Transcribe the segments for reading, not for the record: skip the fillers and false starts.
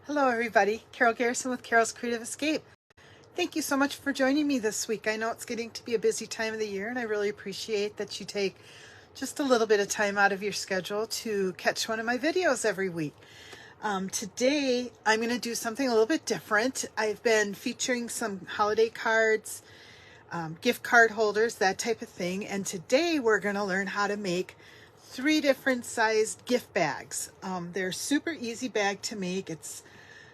Hello everybody, Carol Garrison with Carol's Creative Escape. Thank you so much for joining me this week. I know it's getting to be a busy time of the year and I really appreciate that you take just a little bit of time out of your schedule to catch one of my videos every week. Today I'm going to do something a little bit different. I've been featuring some holiday cards, gift card holders, that type of thing, and today we're going to learn how to make 3 different sized gift bags. They're super easy bag to make. It's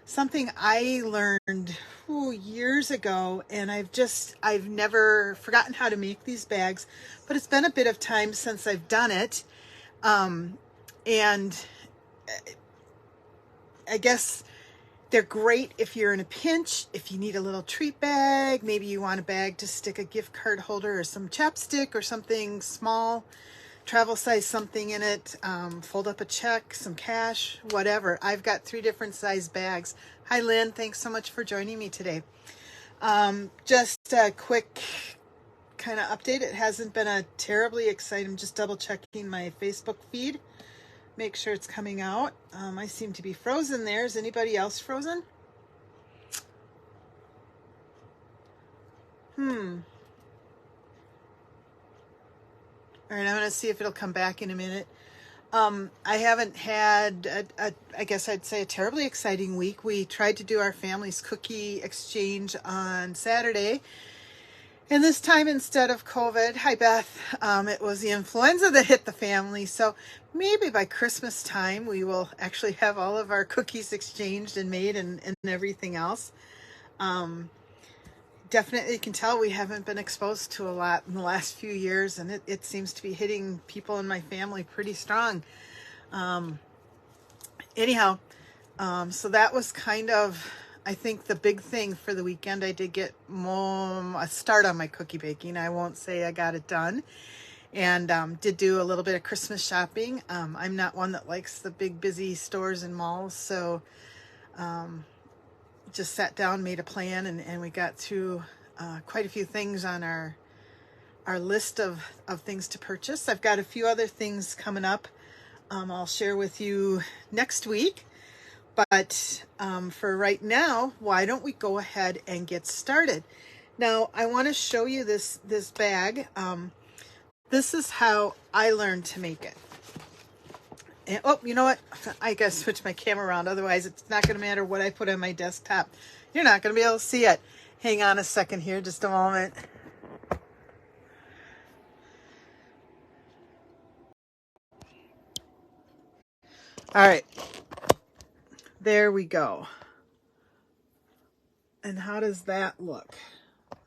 something I learned years ago, and I've never forgotten how to make these bags, but it's been a bit of time since I've done it. And I guess they're great if you're in a pinch, if you need a little treat bag, maybe you want a bag to stick a gift card holder or some chapstick or something small, travel size something in it, fold up a check, some cash, whatever. I've got 3 different size bags. Hi Lynn, thanks so much for joining me today. Just a quick kind of update. It hasn't been a terribly exciting, I'm just double checking my Facebook feed. Make sure it's coming out. I seem to be frozen there. Is anybody else frozen? All right, I'm going to see if it'll come back in a minute. I haven't had, I guess I'd say, a terribly exciting week. We tried to do our family's cookie exchange on Saturday. And this time, instead of COVID, hi Beth, it was the influenza that hit the family. So maybe by Christmas time, we will actually have all of our cookies exchanged and made and everything else. Definitely you can tell we haven't been exposed to a lot in the last few years, and it seems to be hitting people in my family pretty strong. Anyhow, so that was kind of, I think, the big thing for the weekend. I did get a start on my cookie baking. I won't say I got it done. And did do a little bit of Christmas shopping. I'm not one that likes the big busy stores and malls, so just sat down, made a plan, and we got through quite a few things on our list of things to purchase. I've got a few other things coming up I'll share with you next week. But for right now, why don't we go ahead and get started? Now, I want to show you this bag. This is how I learned to make it. And, oh, you know what? I gotta switch my camera around. Otherwise, it's not going to matter what I put on my desktop. You're not going to be able to see it. Hang on a second here, just a moment. All right. There we go. And how does that look?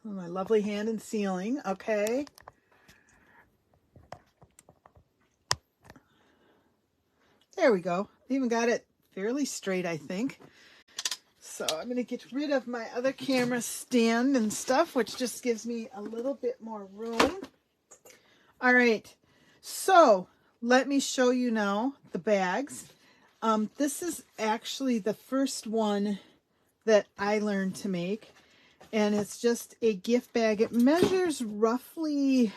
Oh, my lovely hand and ceiling. Okay. There we go. I even got it fairly straight, I think. So I'm going to get rid of my other camera stand and stuff, which just gives me a little bit more room. All right. So let me show you now the bags. This is actually the first one that I learned to make. And it's just a gift bag. It measures roughly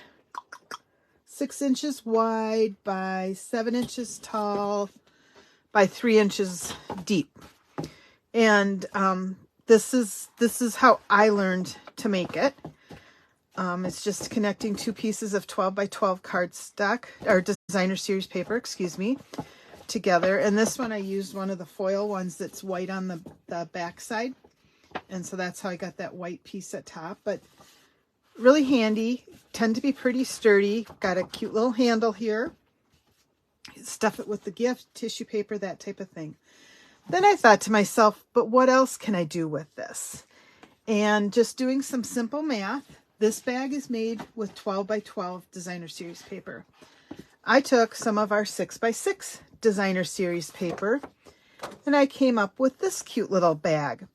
6 inches wide by 7 inches tall by 3 inches deep. And this is how I learned to make it. It's just connecting 2 pieces of 12 by 12 cardstock, or designer series paper, excuse me, together. And this one I used one of the foil ones that's white on the back side. And so that's how I got that white piece at top. But really handy, tend to be pretty sturdy. Got a cute little handle here. Stuff it with the gift, tissue paper, that type of thing. Then I thought to myself, but what else can I do with this? And just doing some simple math, this bag is made with 12 by 12 designer series paper. I took some of our 6 by 6 designer series paper and I came up with this cute little bag.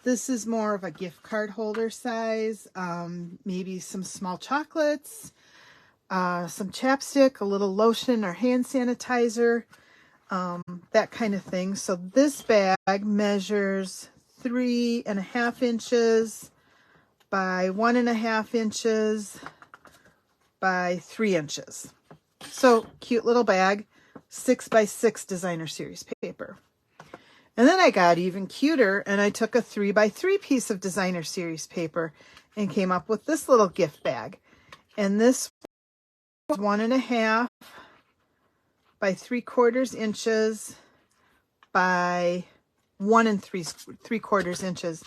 This is more of a gift card holder size, maybe some small chocolates, some chapstick, a little lotion or hand sanitizer, that kind of thing. So this bag measures 3.5 inches by 1.5 inches by 3 inches. So cute little bag, 6 by 6 designer series paper. And then I got even cuter, and I took a 3x3 piece of designer series paper and came up with this little gift bag. And this was 1.5 by 3/4 inches by 1 3/4 inches.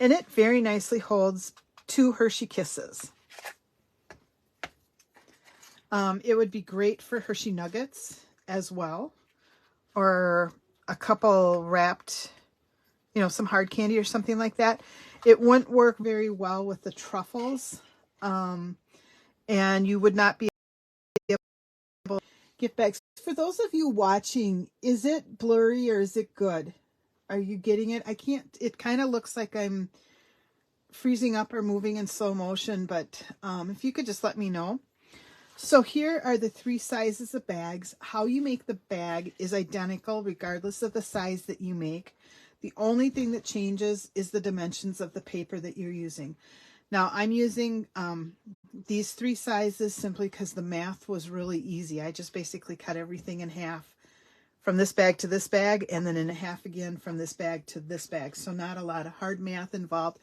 And it very nicely holds 2 Hershey Kisses. It would be great for Hershey Nuggets as well, or a couple wrapped, you know, some hard candy or something like that. It wouldn't work very well with the truffles, and you would not be able to get bags. For those of you watching, is it blurry or is it good? Are you getting it? I can't, it kind of looks like I'm freezing up or moving in slow motion, but if you could just let me know. So here are the 3 sizes of bags. How you make the bag is identical regardless of the size that you make. The only thing that changes is the dimensions of the paper that you're using. Now I'm using these 3 sizes simply because the math was really easy. I just basically cut everything in half from this bag to this bag, and then in half again from this bag to this bag. So not a lot of hard math involved.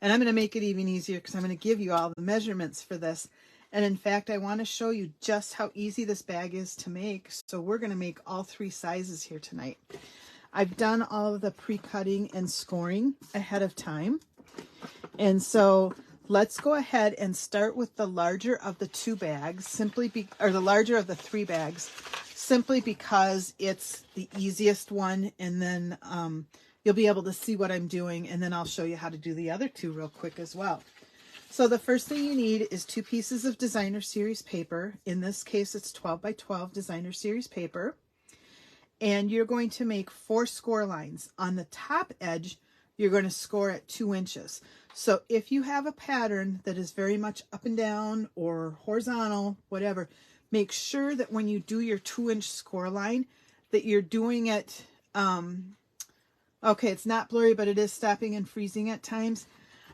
And I'm going to make it even easier because I'm going to give you all the measurements for this. And in fact, I want to show you just how easy this bag is to make. So we're going to make all 3 sizes here tonight. I've done all of the pre-cutting and scoring ahead of time. And so let's go ahead and start with the larger of the 2 bags, or the larger of the 3 bags, simply because it's the easiest one. And then you'll be able to see what I'm doing. And then I'll show you how to do the other 2 real quick as well. So the first thing you need is 2 pieces of designer series paper. In this case, it's 12 by 12 designer series paper. And you're going to make 4 score lines. On the top edge, you're going to score at 2 inches. So if you have a pattern that is very much up and down or horizontal, whatever, make sure that when you do your 2-inch score line, that you're doing it, okay, it's not blurry, but it is stopping and freezing at times.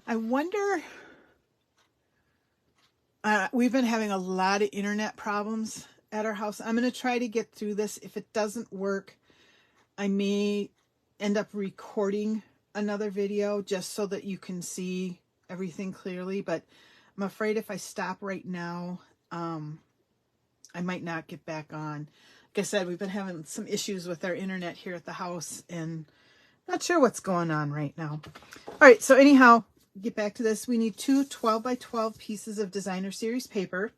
I wonder... we've been having a lot of internet problems at our house. I'm going to try to get through this. If it doesn't work, I may end up recording another video just so that you can see everything clearly. But I'm afraid if I stop right now, I might not get back on. Like I said, we've been having some issues with our internet here at the house and not sure what's going on right now. All right, so anyhow, get back to this. We need 2 12 by 12 pieces of designer series paper.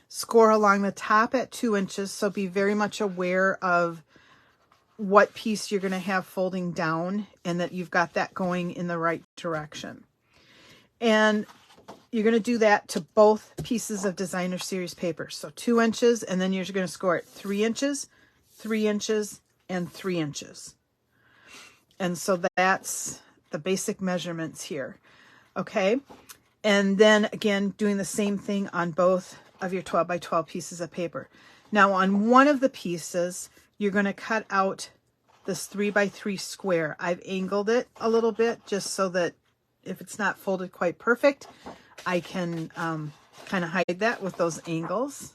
Score along the top at 2 inches, so be very much aware of what piece you're going to have folding down and that you've got that going in the right direction. And you're going to do that to both pieces of designer series paper. So 2 inches, and then you're going to score at 3 inches, 3 inches, and 3 inches. And so that's the basic measurements here. Okay, and then again, doing the same thing on both of your 12 by 12 pieces of paper. Now on one of the pieces, you're going to cut out this 3 by 3 square. I've angled it a little bit just so that if it's not folded quite perfect, I can kind of hide that with those angles.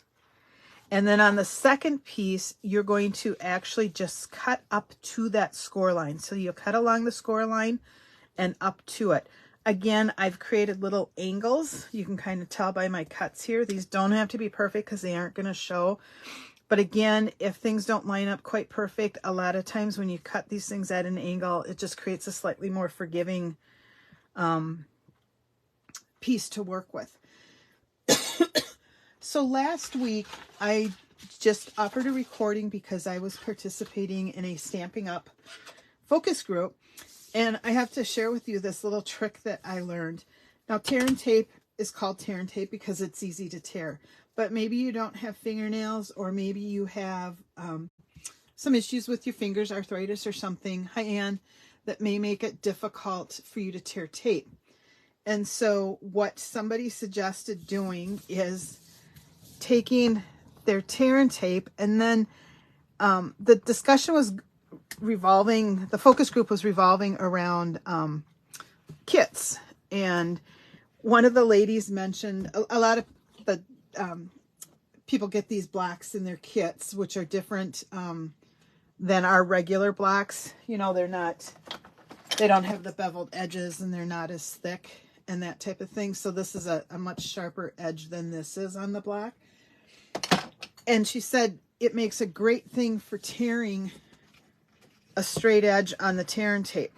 And then on the second piece, you're going to actually just cut up to that score line. So you'll cut along the score line and up to it. Again, I've created little angles. You can kind of tell by my cuts here. These don't have to be perfect because they aren't going to show. But again, if things don't line up quite perfect, a lot of times when you cut these things at an angle, it just creates a slightly more forgiving piece to work with. So last week, I just offered a recording because I was participating in a Stampin' Up focus group. And I have to share with you this little trick that I learned. Now, tear and tape is called tear and tape because it's easy to tear. But maybe you don't have fingernails, or maybe you have some issues with your fingers, arthritis or something, hi Ann, that may make it difficult for you to tear tape. And so what somebody suggested doing is taking their tear and tape, and then the discussion was the focus group was revolving around kits. And one of the ladies mentioned a lot of the people get these blocks in their kits, which are different than our regular blocks. You know, they don't have the beveled edges and they're not as thick and that type of thing. So this is a much sharper edge than this is on the block. And she said it makes a great thing for tearing a straight edge on the tear and tape.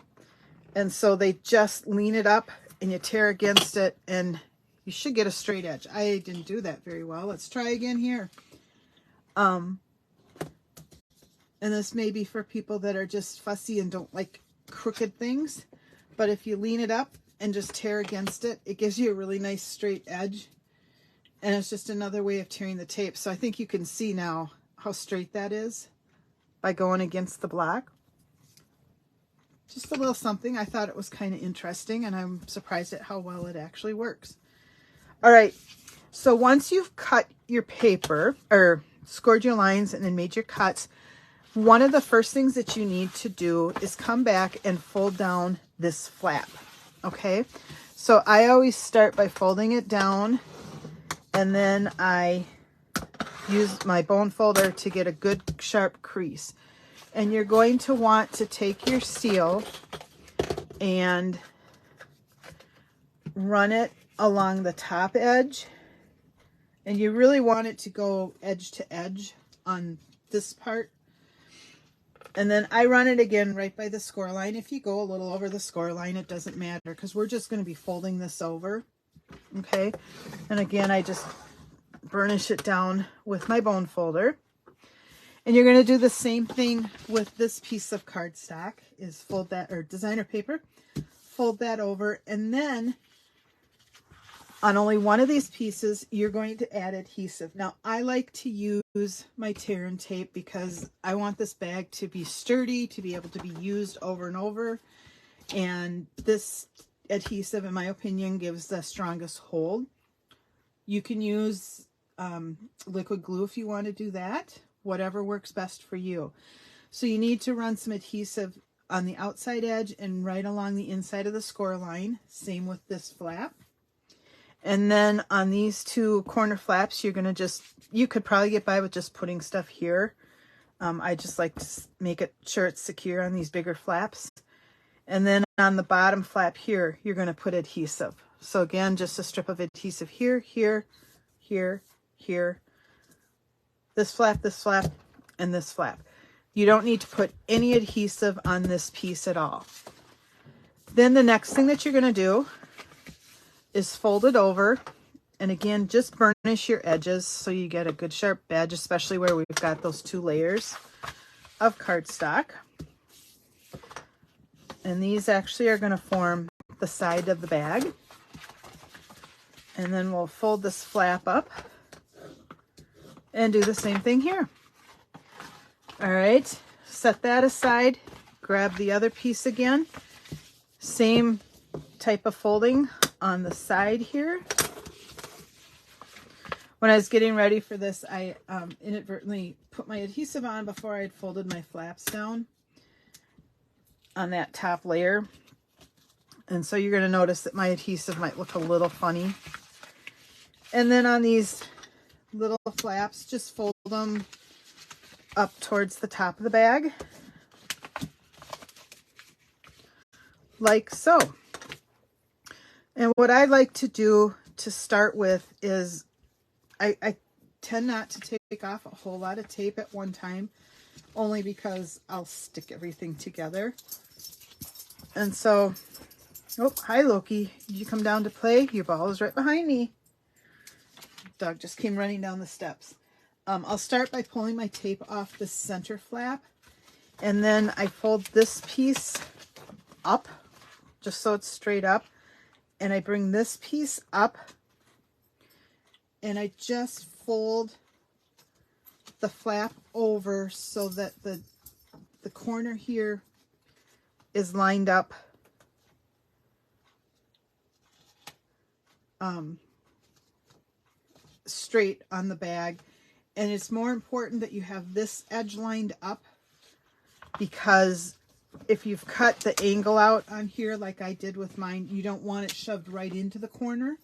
And so they just lean it up and you tear against it and you should get a straight edge. I didn't do that very well. Let's try again here. And this may be for people that are just fussy and don't like crooked things. But if you lean it up and just tear against it, it gives you a really nice straight edge. And it's just another way of tearing the tape. So I think you can see now how straight that is by going against the block. Just a little something. I thought it was kind of interesting, and I'm surprised at how well it actually works. All right, so once you've cut your paper, or scored your lines and then made your cuts, one of the first things that you need to do is come back and fold down this flap, okay? So I always start by folding it down, and then I use my bone folder to get a good sharp crease. And you're going to want to take your steel and run it along the top edge. And you really want it to go edge to edge on this part. And then I run it again right by the score line. If you go a little over the score line, it doesn't matter because we're just going to be folding this over. Okay. And again, I just burnish it down with my bone folder. And you're going to do the same thing with this piece of cardstock, is fold that, or designer paper, fold that over, and then on only one of these pieces, you're going to add adhesive. Now, I like to use my tear and tape because I want this bag to be sturdy, to be able to be used over and over. And this adhesive, in my opinion, gives the strongest hold. You can use liquid glue if you want to do that. Whatever works best for you. So you need to run some adhesive on the outside edge and right along the inside of the score line. Same with this flap. And then on these two corner flaps, you're going to just, you could probably get by with just putting stuff here. I just like to make it sure it's secure on these bigger flaps. And then on the bottom flap here, you're going to put adhesive. So again, just a strip of adhesive here, here, here, here. This flap, and this flap. You don't need to put any adhesive on this piece at all. Then the next thing that you're going to do is fold it over. And again, just burnish your edges so you get a good sharp edge, especially where we've got those two layers of cardstock. And these actually are going to form the side of the bag. And then we'll fold this flap up and do the same thing here. All right, set that aside, grab the other piece again. Same type of folding on the side here. When I was getting ready for this, I inadvertently put my adhesive on before I'd folded my flaps down on that top layer. And so you're going to notice that my adhesive might look a little funny. And then on these little flaps, just fold them up towards the top of the bag, like so. And what I like to do to start with is I tend not to take off a whole lot of tape at one time, only because I'll stick everything together. And so, oh, hi Loki, did you come down to play? Your ball is right behind me. Dog just came running down the steps. I'll start by pulling my tape off the center flap, and then I fold this piece up just so it's straight up, and I bring this piece up and I just fold the flap over so that the corner here is lined up straight on the bag. And it's more important that you have this edge lined up, because if you've cut the angle out on here like I did with mine, you don't want it shoved right into the corner.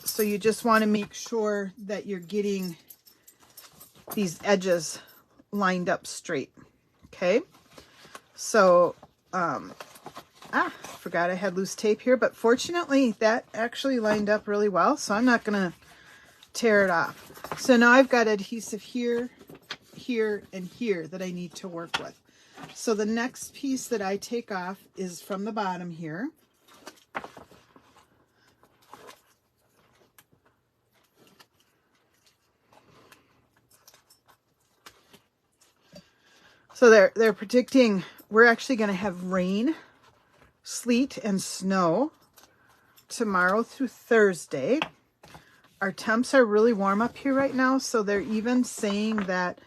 So you just want to make sure that you're getting these edges lined up straight. Okay, so forgot I had loose tape here, but fortunately that actually lined up really well, so I'm not gonna tear it off. So now I've got adhesive here, here, and here that I need to work with. So the next piece that I take off is from the bottom here. So they're predicting we're actually going to have rain, sleet, and snow tomorrow through Thursday. Our temps are really warm up here right now, so they're even saying that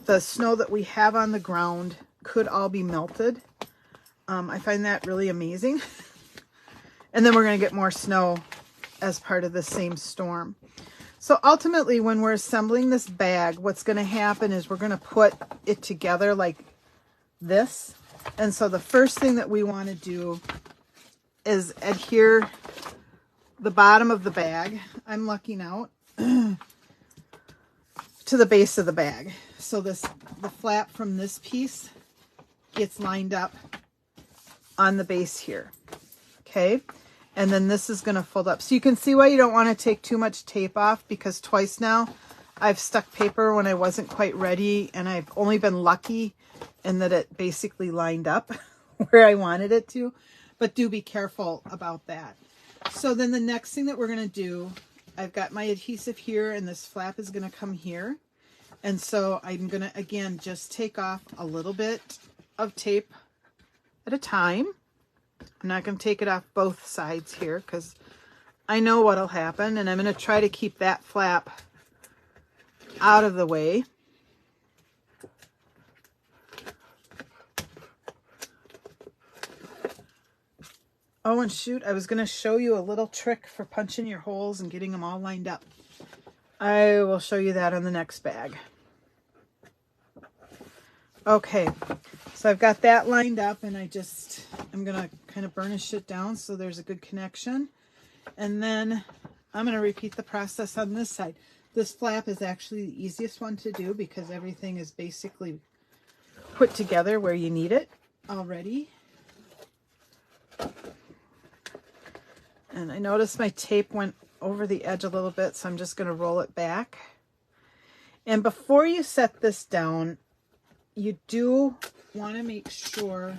the snow that we have on the ground could all be melted. I find that really amazing. And then we're going to get more snow as part of the same storm. So ultimately, when we're assembling this bag, what's going to happen is we're going to put it together like this. And so the first thing that we want to do is adhere the bottom of the bag, I'm lucking out, to the base of the bag. So the flap from this piece gets lined up on the base here. Okay. And then this is going to fold up. So you can see why you don't want to take too much tape off, because twice now I've stuck paper when I wasn't quite ready, and I've only been lucky in that it basically lined up where I wanted it to. But do be careful about that. So then the next thing that we're going to do, I've got my adhesive here, and this flap is going to come here. And so I'm going to, again, just take off a little bit of tape at a time. I'm not going to take it off both sides here because I know what'll happen, and I'm going to try to keep that flap out of the way. Oh, and shoot, I was going to show you a little trick for punching your holes and getting them all lined up. I will show you that on the next bag. Okay, so I've got that lined up, and I'm going to kind of burnish it down so there's a good connection. And then I'm going to repeat the process on this side. This flap is actually the easiest one to do because everything is basically put together where you need it already. And I noticed my tape went over the edge a little bit, so I'm just going to roll it back. And before you set this down, you do want to make sure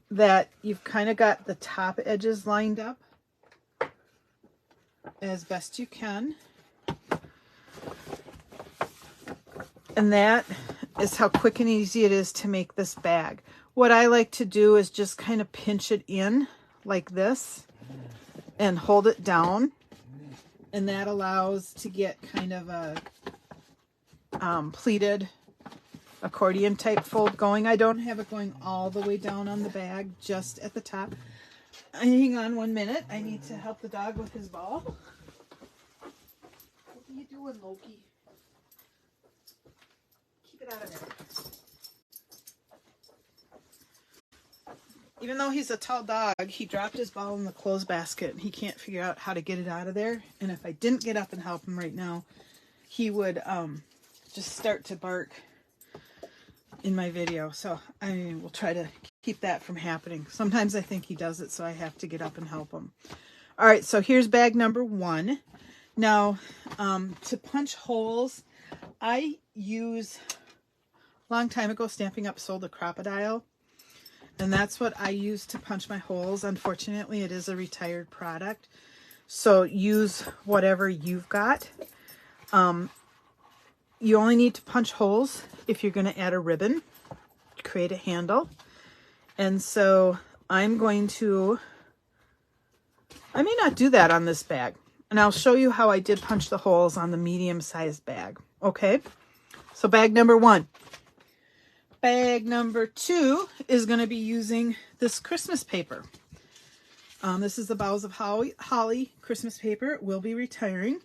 that you've kind of got the top edges lined up as best you can. And that is how quick and easy it is to make this bag. What I like to do is just kind of pinch it in like this and hold it down. And that allows to get kind of a pleated accordion type fold going. I don't have it going all the way down on the bag, just at the top. Hang on 1 minute. I need to help the dog with his ball. What are you doing, Loki? Keep it out of there. Even though he's a tall dog, he dropped his ball in the clothes basket, and he can't figure out how to get it out of there. And if I didn't get up and help him right now, he would just start to bark in my video. So I will try to keep that from happening. Sometimes I think he does it, so I have to get up and help him. All right, so here's bag number 1. Now, to punch holes, I use, a long time ago, Stampin' Up sold a crocodile, and that's what I use to punch my holes. Unfortunately, it is a retired product, so use whatever you've got. You only need to punch holes if you're going to add a ribbon, create a handle. And so I'm going to, I may not do that on this bag. And I'll show you how I did punch the holes on the medium-sized bag. Okay, so bag number 1. Bag number 2 is going to be using this Christmas paper. This is the Boughs of Holly Christmas paper. It will be retiring.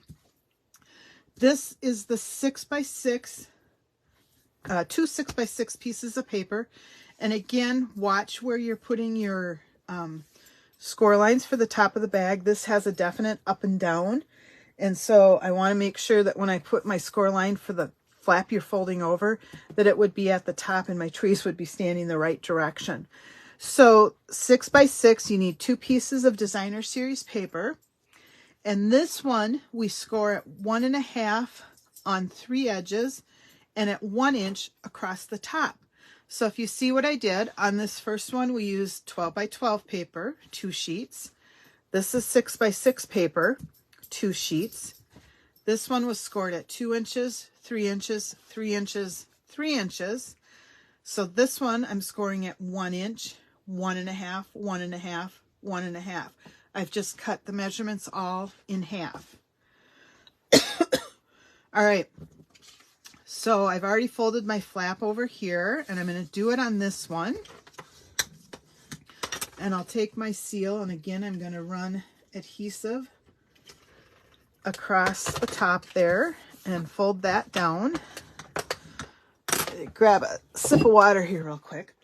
This is the 6x6, 2 6x6 pieces of paper. And again, watch where you're putting your score lines for the top of the bag. This has a definite up and down. And so I want to make sure that when I put my score line for the flap you're folding over, that it would be at the top and my trees would be standing the right direction. So 6 by 6, you need 2 pieces of designer series paper. And this one we score at 1.5 on 3 edges and at 1 inch across the top. So if you see what I did on this first one, we used 12 by 12 paper, 2 sheets. This is 6 by 6 paper, 2 sheets. This one was scored at 2 inches, 3 inches, 3 inches, 3 inches. So this one I'm scoring at 1 inch, 1.5, 1.5, 1.5. I've just cut the measurements all in half. All right. So I've already folded my flap over here, and I'm going to do it on this one. And I'll take my seal, and again, I'm going to run adhesive across the top there and fold that down. Grab a sip of water here real quick.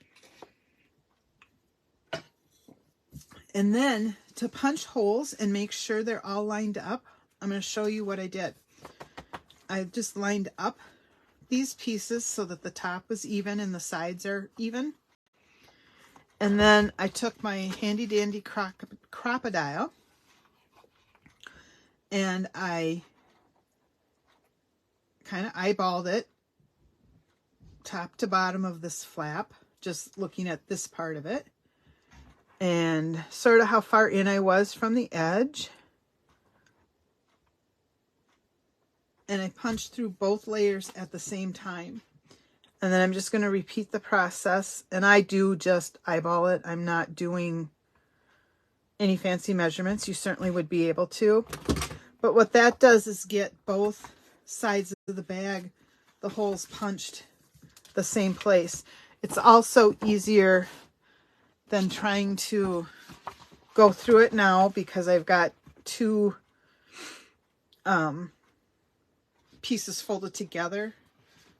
And then to punch holes and make sure they're all lined up, I'm going to show you what I did. I just lined up these pieces so that the top was even and the sides are even. And then I took my handy dandy crocodile and I kind of eyeballed it top to bottom of this flap, just looking at this part of it, and sort of how far in I was from the edge. And I punched through both layers at the same time. And then I'm just going to repeat the process. And I do just eyeball it. I'm not doing any fancy measurements. You certainly would be able to. But what that does is get both sides of the bag, the holes punched the same place. It's also easier than trying to go through it now because I've got 2 pieces folded together,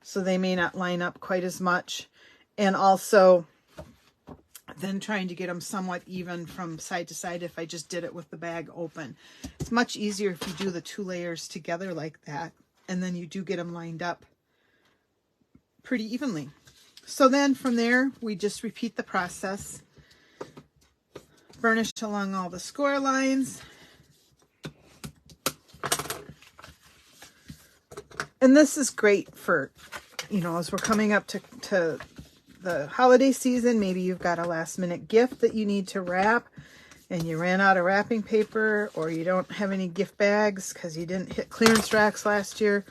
so they may not line up quite as much, and also then trying to get them somewhat even from side to side if I just did it with the bag open. It's much easier if you do the 2 layers together like that, and then you do get them lined up pretty evenly. So then from there, we just repeat the process. Burnish along all the score lines. And this is great for, you know, as we're coming up to the holiday season, maybe you've got a last minute gift that you need to wrap and you ran out of wrapping paper, or you don't have any gift bags because you didn't hit clearance racks last year,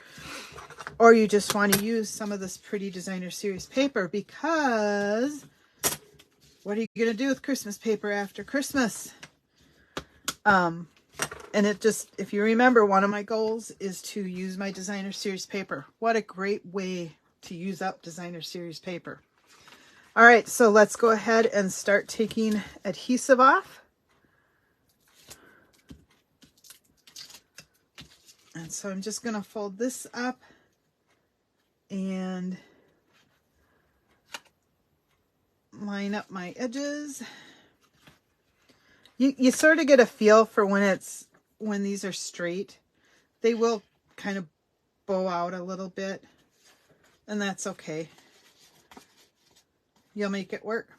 or you just want to use some of this pretty designer series paper because what are you going to do with Christmas paper after Christmas? And it just, if you remember, one of my goals is to use my designer series paper. What a great way to use up designer series paper. All right, so let's go ahead and start taking adhesive off. And so I'm just going to fold this up and line up my edges. You sort of get a feel for when these are straight. They will kind of bow out a little bit, and that's okay. You'll make it work.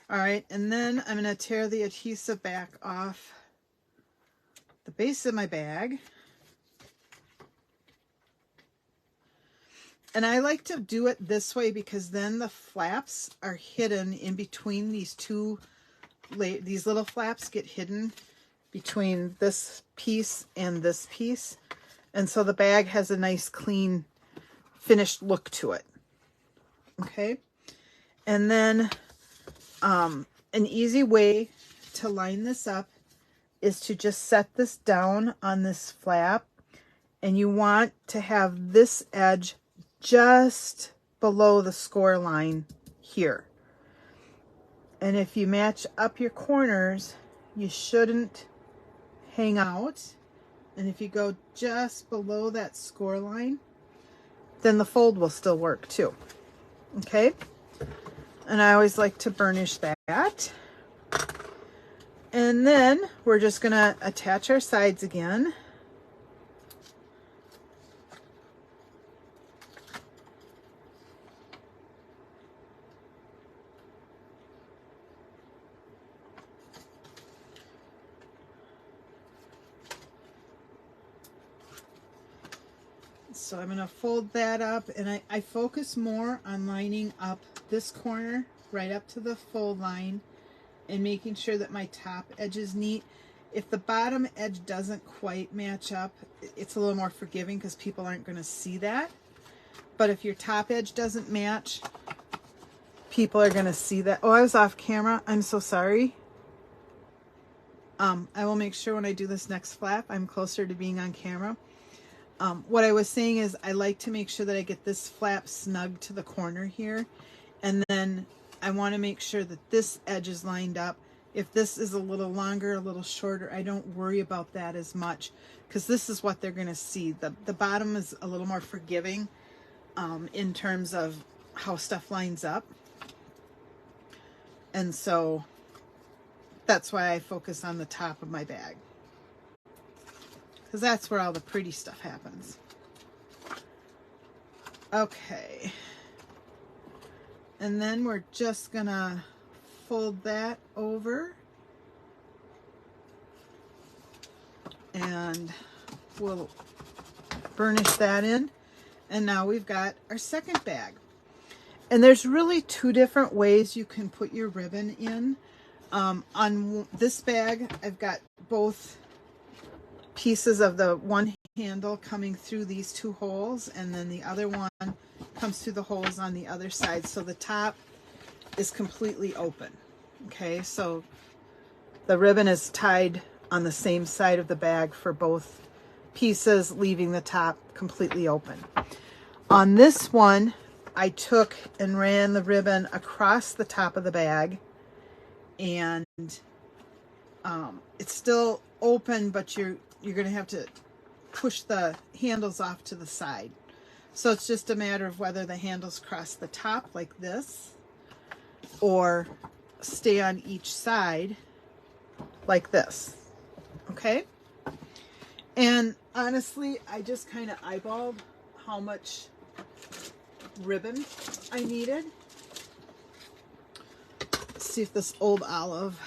All right, and then I'm going to tear the adhesive back off the base of my bag. And I like to do it this way because then the flaps are hidden in between these these little flaps get hidden between this piece and this piece. And so the bag has a nice, clean, finished look to it. Okay. And then an easy way to line this up is to just set this down on this flap. And you want to have this edge just below the score line here. And if you match up your corners, you shouldn't hang out. And if you go just below that score line, then the fold will still work too. Okay? And I always like to burnish that. And then we're just going to attach our sides again. So I'm going to fold that up, and I focus more on lining up this corner right up to the fold line and making sure that my top edge is neat. If the bottom edge doesn't quite match up, it's a little more forgiving because people aren't going to see that. But if your top edge doesn't match, people are going to see that. Oh, I was off camera. I'm so sorry. I will make sure when I do this next flap, I'm closer to being on camera. What I was saying is I like to make sure that I get this flap snug to the corner here. And then I want to make sure that this edge is lined up. If this is a little longer, a little shorter, I don't worry about that as much because this is what they're going to see. The bottom is a little more forgiving in terms of how stuff lines up. And so that's why I focus on the top of my bag, because that's where all the pretty stuff happens. Okay. And then we're just gonna fold that over and we'll burnish that in. And now we've got our second bag. And there's really two different ways you can put your ribbon in. On this bag, I've got both pieces of the one handle coming through these two holes, and then the other one comes through the holes on the other side. So the top is completely open. Okay, so the ribbon is tied on the same side of the bag for both pieces, leaving the top completely open. On this one, I took and ran the ribbon across the top of the bag, and it's still open, but you're going to have to push the handles off to the side. So it's just a matter of whether the handles cross the top like this or stay on each side like this. Okay? And honestly, I just kind of eyeballed how much ribbon I needed. Let's see if this old olive,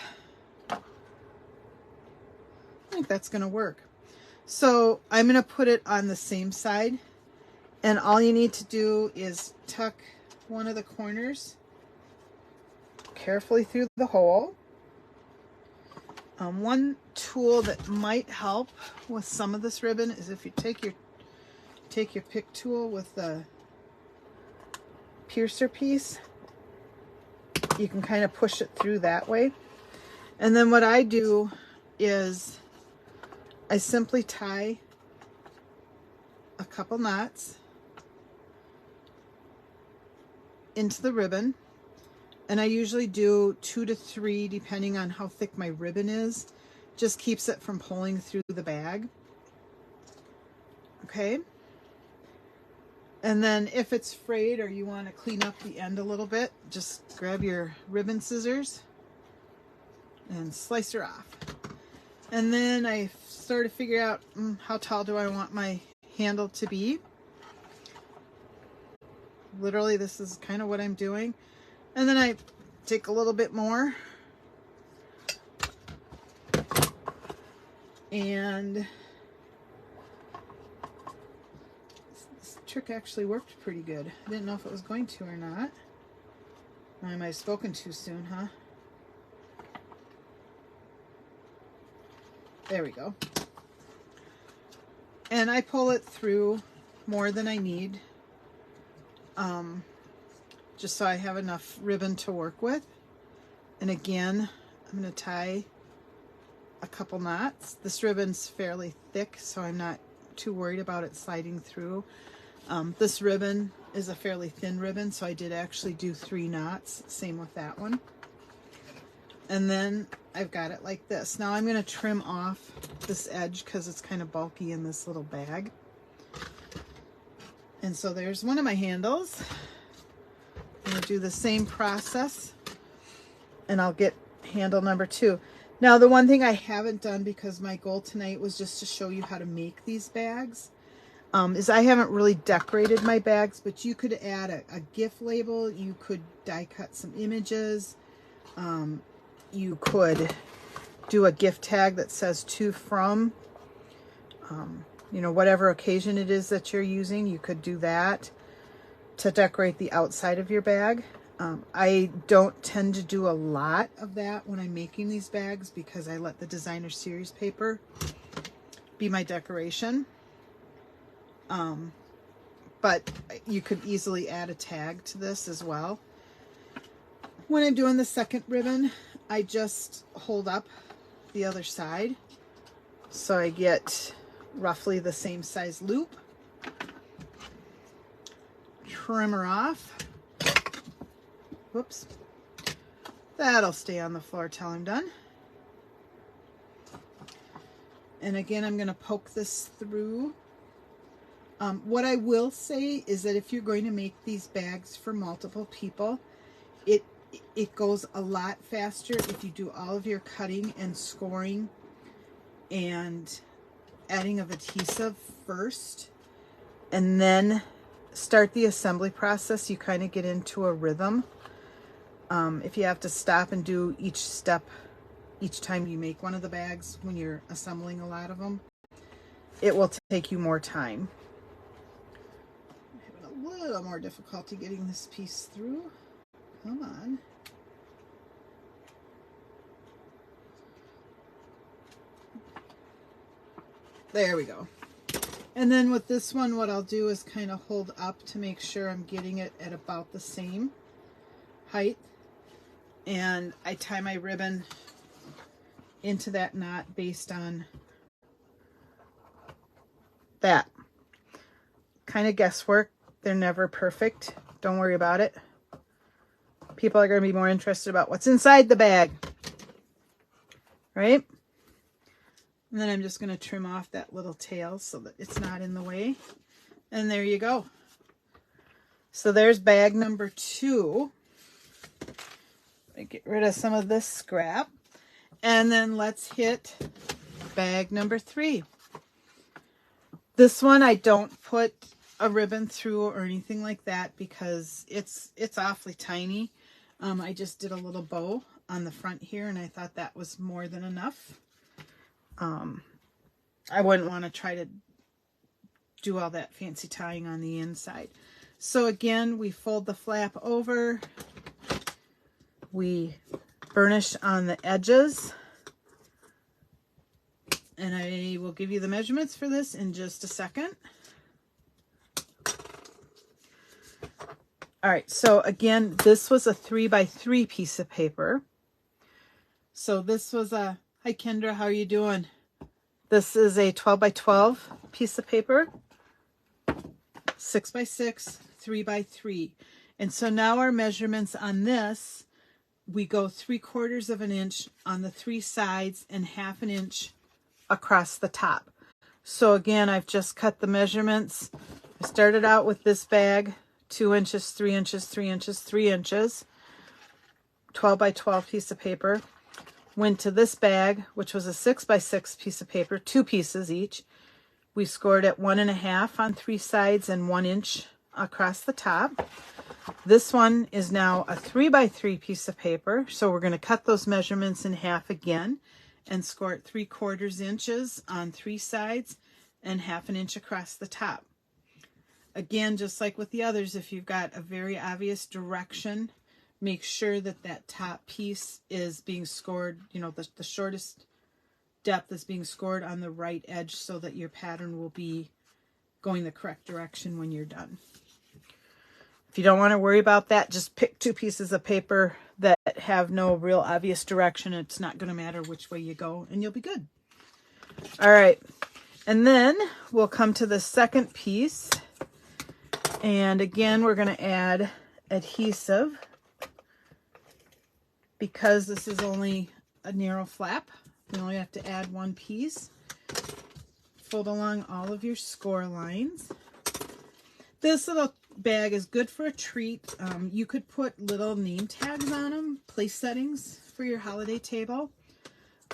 I think that's going to work. So I'm going to put it on the same side, and all you need to do is tuck one of the corners carefully through the hole. One tool that might help with some of this ribbon is if you take your pick tool with the piercer piece, you can kind of push it through that way. And then what I do is I simply tie a couple knots into the ribbon, and I usually do 2 to 3 depending on how thick my ribbon is. Just keeps it from pulling through the bag. Okay, and then if it's frayed or you want to clean up the end a little bit, just grab your ribbon scissors and slice her off. And then I sort of figure out how tall do I want my handle to be. Literally, this is kind of what I'm doing. And then I take a little bit more. And this trick actually worked pretty good. I didn't know if it was going to or not. I might have spoken too soon, huh? There we go. And I pull it through more than I need, just so I have enough ribbon to work with. And again, I'm going to tie a couple knots. This ribbon's fairly thick, so I'm not too worried about it sliding through. This ribbon is a fairly thin ribbon, so I did actually do 3 knots. Same with that one. And then I've got it like this. Now I'm going to trim off this edge because it's kind of bulky in this little bag. And so there's one of my handles. I'm going to do the same process, and I'll get handle number 2. Now the one thing I haven't done, because my goal tonight was just to show you how to make these bags, is I haven't really decorated my bags, but you could add a gift label. You could die cut some images. You could do a gift tag that says to from. you know, whatever occasion it is that you're using, you could do that to decorate the outside of your bag. I don't tend to do a lot of that when I'm making these bags because I let the designer series paper be my decoration. But you could easily add a tag to this as well. When I'm doing the second ribbon, I just hold up the other side so I get roughly the same size loop. Trim her off. Whoops. That'll stay on the floor till I'm done. And again, I'm going to poke this through. What I will say is that if you're going to make these bags for multiple people, it goes a lot faster if you do all of your cutting and scoring and adding of adhesive first and then start the assembly process. You kind of get into a rhythm. If you have to stop and do each step each time you make one of the bags when you're assembling a lot of them, it will take you more time. I'm having a little more difficulty getting this piece through. Come on. There we go. And then with this one, what I'll do is kind of hold up to make sure I'm getting it at about the same height. And I tie my ribbon into that knot based on that. Kind of guesswork. They're never perfect. Don't worry about it. People are going to be more interested about what's inside the bag. Right? And then I'm just going to trim off that little tail so that it's not in the way. And there you go. So there's bag number 2. Get rid of some of this scrap. And then let's hit bag number 3. This one I don't put a ribbon through or anything like that because it's awfully tiny. I just did a little bow on the front here and I thought that was more than enough. I wouldn't want to try to do all that fancy tying on the inside. So again, we fold the flap over. We burnish on the edges. And I will give you the measurements for this in just a second. All right, so again, this was a 3x3 piece of paper. So this was a, hi Kendra, how are you doing? This is a 12x12 piece of paper, 6x6, 3x3. And so now our measurements on this, we go 3/4 of an inch on the 3 sides and 1/2 inch across the top. So again, I've just cut the measurements. I started out with this bag, 2 inches, 3 inches, 3 inches, 3 inches, 12x12 piece of paper. Went to this bag, which was a 6x6 piece of paper, 2 pieces each. We scored at 1.5 on 3 sides and 1 inch across the top. This one is now a 3x3 piece of paper. So we're going to cut those measurements in half again and score at 3/4 inches on 3 sides and 1/2 inch across the top. Again, just like with the others, if you've got a very obvious direction, make sure that that top piece is being scored, you know, the shortest depth is being scored on the right edge so that your pattern will be going the correct direction when you're done. If you don't want to worry about that, just pick 2 pieces of paper that have no real obvious direction. It's not going to matter which way you go and you'll be good. All right. And then we'll come to the second piece. And again, we're going to add adhesive. Because this is only a narrow flap, you only have to add 1 piece. Fold along all of your score lines. This little bag is good for a treat. You could put little name tags on them, place settings for your holiday table.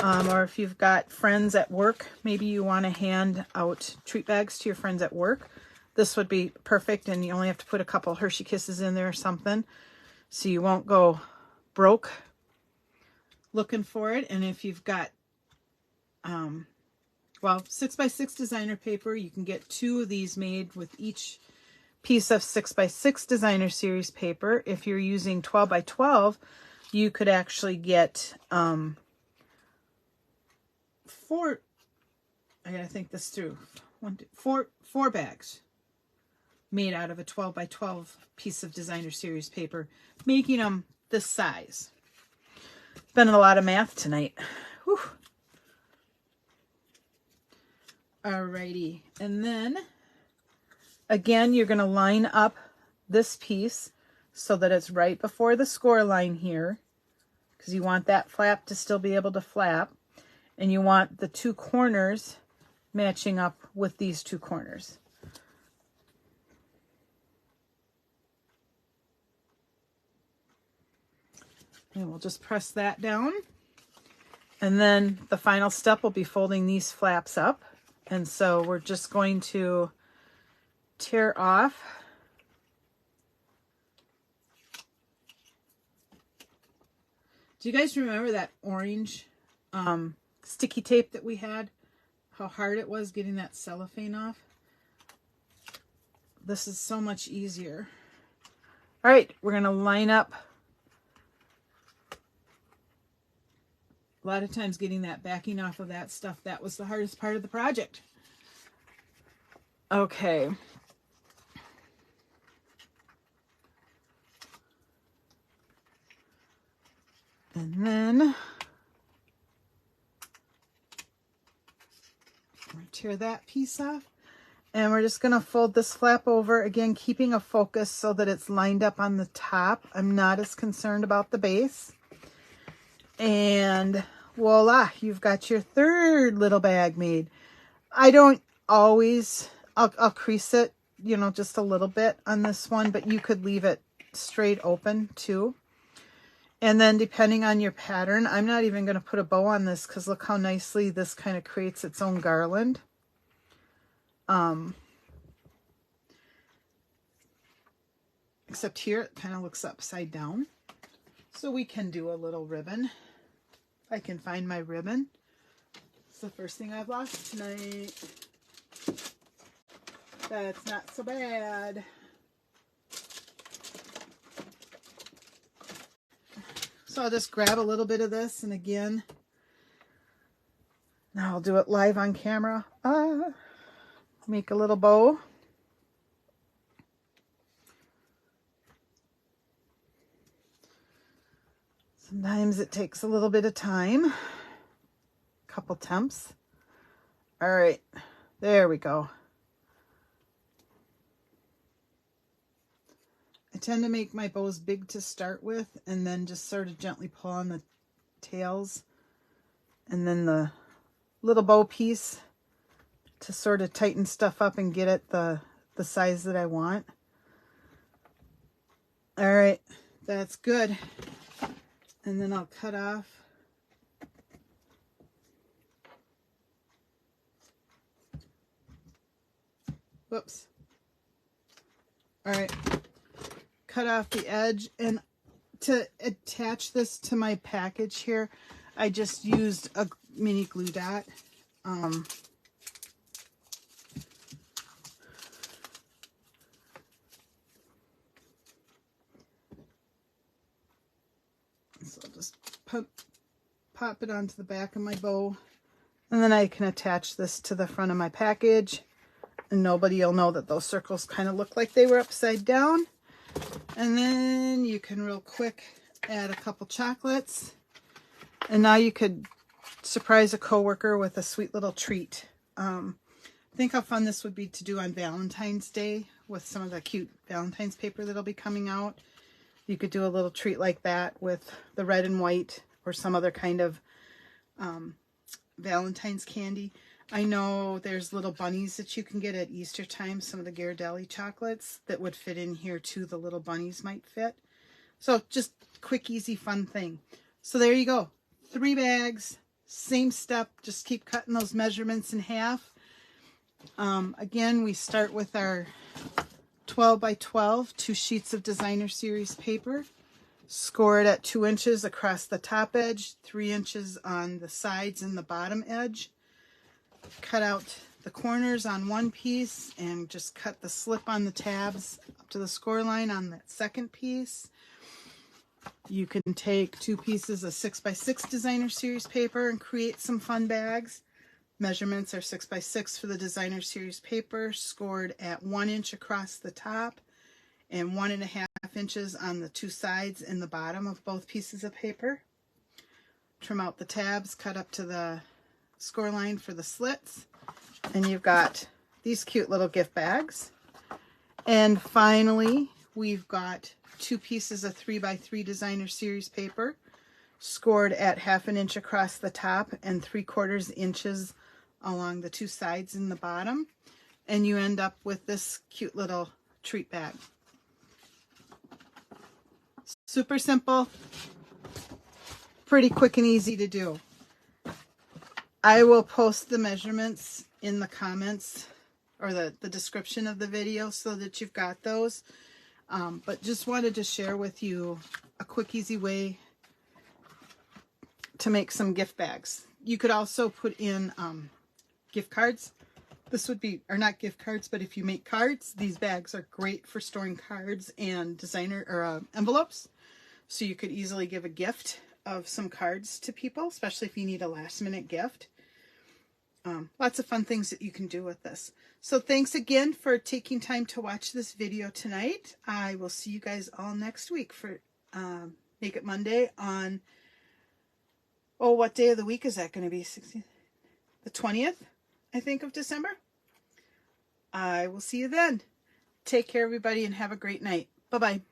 Or if you've got friends at work, maybe you want to hand out treat bags to your friends at work. This would be perfect, and you only have to put a couple Hershey Kisses in there or something, so you won't go broke looking for it. And if you've got well, 6x6 designer paper. You can get 2 of these made with each piece of 6x6 designer series paper. If you're using 12x12, you could actually get 4, I gotta think this through, 4 bags made out of a 12x12 piece of designer series paper, making them this size. Been a lot of math tonight. Whew. Alrighty, and then again, you're going to line up this piece so that it's right before the score line here, because you want that flap to still be able to flap, and you want the 2 corners matching up with these 2 corners. And we'll just press that down. And then the final step will be folding these flaps up. And so we're just going to tear off do you guys remember that orange sticky tape that we had? How hard it was getting that cellophane off? This is so much easier. All right, we're going to line up. A lot of times getting that backing off of that stuff, that was the hardest part of the project. Okay. And then tear that piece off. And we're just going to fold this flap over, again, keeping a focus so that it's lined up on the top. I'm not as concerned about the base. And voila, you've got your 3rd little bag made. I don't always, I'll crease it, you know, just a little bit on this one, but you could leave it straight open too. And then depending on your pattern, I'm not even going to put a bow on this because look how nicely this kind of creates its own garland. Except here it kind of looks upside down. So we can do a little ribbon. I can find my ribbon. It's the first thing I've lost tonight. That's not so bad. So I'll just grab a little bit of this, and again, now I'll do it live on camera. Make a little bow. Sometimes it takes a little bit of time. A couple temps. All right, there we go. I tend to make my bows big to start with and then just sort of gently pull on the tails and then the little bow piece to sort of tighten stuff up and get it the size that I want. All right, that's good. And then I'll cut off whoops. All right, cut off the edge, and to attach this to my package here, I just used a mini glue dot. So I'll just pop it onto the back of my bow, and then I can attach this to the front of my package, and nobody will know that those circles kind of look like they were upside down. And then you can real quick add a couple chocolates, and now you could surprise a coworker with a sweet little treat. Think how fun this would be to do on Valentine's Day with some of the cute Valentine's paper that'll be coming out. You could do a little treat like that with the red and white or some other kind of Valentine's candy. I know there's little bunnies that you can get at Easter time, some of the Ghirardelli chocolates that would fit in here too. The little bunnies might fit. So just quick, easy, fun thing. So there you go. 3 bags, same step, just keep cutting those measurements in half. Again, we start with our 12 by 12, 2 sheets of designer series paper. Score it at 2 inches across the top edge, 3 inches on the sides and the bottom edge. cut out the corners on one piece and just cut the slip on the tabs up to the score line on that second piece. You can take 2 pieces of 6x6 designer series paper and create some fun bags. Measurements are 6x6 for the designer series paper, scored at 1 inch across the top and 1.5 inches on the 2 sides and the bottom of both pieces of paper. Trim out the tabs, cut up to the score line for the slits, and you've got these cute little gift bags. And finally, we've got 2 pieces of 3x3 designer series paper, scored at 1/2 inch across the top and 3/4 inches along the 2 sides and the bottom, and you end up with this cute little treat bag. Super simple, pretty quick and easy to do. I will post the measurements in the comments or the description of the video so that you've got those. But just wanted to share with you a quick, easy way to make some gift bags. You could also put in gift cards. This would be, or not gift cards, but if you make cards, these bags are great for storing cards and designer or envelopes. So you could easily give a gift of some cards to people, especially if you need a last minute gift. Lots of fun things that you can do with this. So thanks again for taking time to watch this video tonight. I will see you guys all next week for Make It Monday on, oh, what day of the week is that going to be? 16th? The 20th, I think, of December. I will see you then. Take care, everybody, and have a great night. Bye-bye.